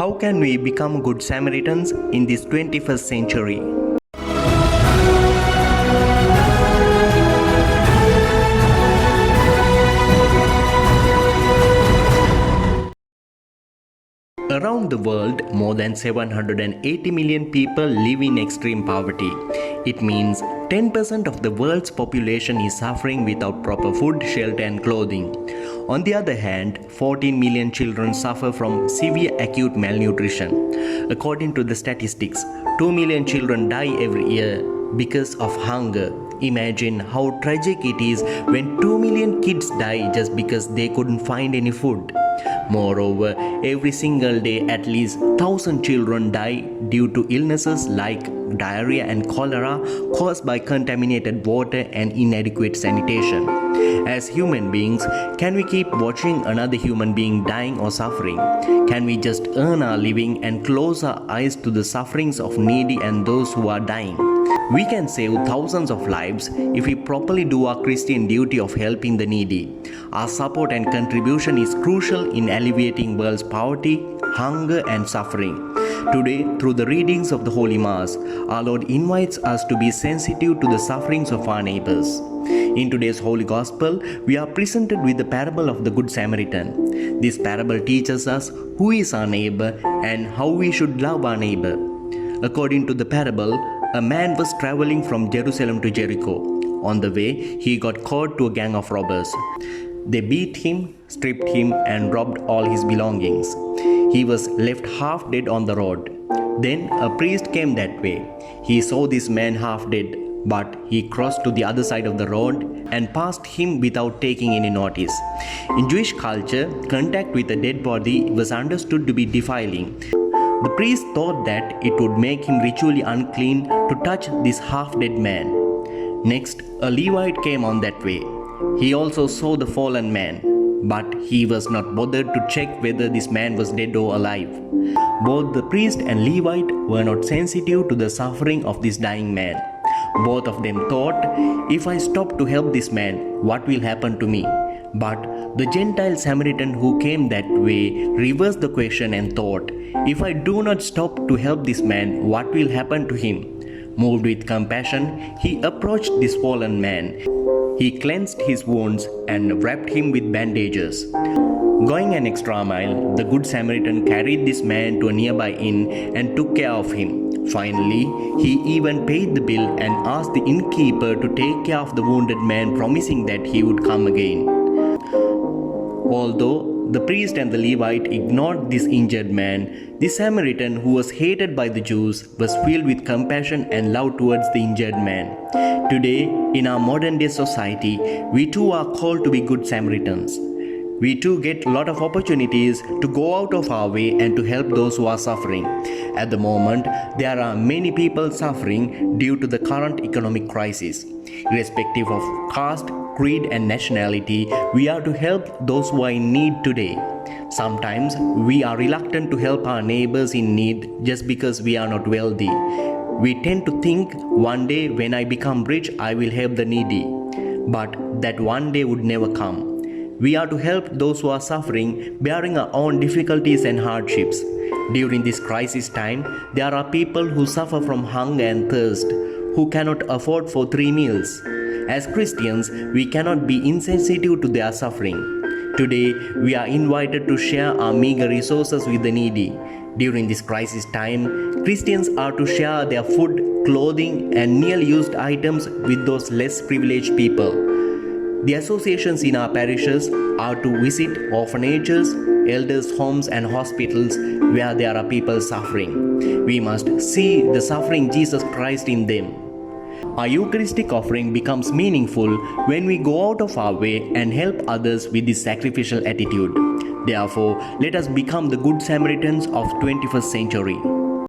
How can we become good Samaritans in this 21st century? Around the world, more than 780 million people live in extreme poverty. It means 10% of the world's population is suffering without proper food, shelter, and clothing. On the other hand, 14 million children suffer from severe acute malnutrition. According to the statistics, 2 million children die every year because of hunger. Imagine how tragic it is when 2 million kids die just because they couldn't find any food. Moreover, every single day at least 1,000 children die due to illnesses like diarrhea and cholera caused by contaminated water and inadequate sanitation. As human beings, can we keep watching another human being dying or suffering? Can we just earn our living and close our eyes to the sufferings of needy and those who are dying? We can save thousands of lives if we properly do our Christian duty of helping the needy. Our support and contribution is crucial in alleviating world's poverty, hunger, and suffering. Today, through the readings of the Holy Mass, our Lord invites us to be sensitive to the sufferings of our neighbors. In today's Holy Gospel, we are presented with the parable of the Good Samaritan. This parable teaches us who is our neighbor and how we should love our neighbor. According to the parable, a man was traveling from Jerusalem to Jericho. On the way, he got caught to a gang of robbers. They beat him, stripped him, and robbed all his belongings. He was left half dead on the road. Then a priest came that way. He saw this man half dead, but he crossed to the other side of the road and passed him without taking any notice. In Jewish culture, contact with a dead body was understood to be defiling. The priest thought that it would make him ritually unclean to touch this half-dead man. Next, a Levite came on that way. He also saw the fallen man, but he was not bothered to check whether this man was dead or alive. Both the priest and Levite were not sensitive to the suffering of this dying man. Both of them thought, if I stop to help this man, what will happen to me? But the Gentile Samaritan who came that way reversed the question and thought, if I do not stop to help this man, what will happen to him? Moved with compassion, he approached this fallen man. He cleansed his wounds and wrapped him with bandages. Going an extra mile, the Good Samaritan carried this man to a nearby inn and took care of him. Finally, he even paid the bill and asked the innkeeper to take care of the wounded man, promising that he would come again. Although the priest and the Levite ignored this injured man, the Samaritan, who was hated by the Jews, was filled with compassion and love towards the injured man. Today, in our modern day society, we too are called to be good Samaritans. We too get a lot of opportunities to go out of our way and to help those who are suffering. At the moment, there are many people suffering due to the current economic crisis. Irrespective of caste, creed, and nationality, we are to help those who are in need today. Sometimes we are reluctant to help our neighbors in need just because we are not wealthy. We tend to think, one day when I become rich, I will help the needy. But that one day would never come. We are to help those who are suffering, bearing our own difficulties and hardships. During this crisis time, there are people who suffer from hunger and thirst, who cannot afford for 3 meals. As Christians, we cannot be insensitive to their suffering. Today, we are invited to share our meager resources with the needy. During this crisis time, Christians are to share their food, clothing, and nearly used items with those less privileged people. The associations in our parishes are to visit orphanages, elders' homes, and hospitals where there are people suffering. We must see the suffering Jesus Christ in them. Our Eucharistic offering becomes meaningful when we go out of our way and help others with this sacrificial attitude. Therefore, let us become the good Samaritans of 21st century.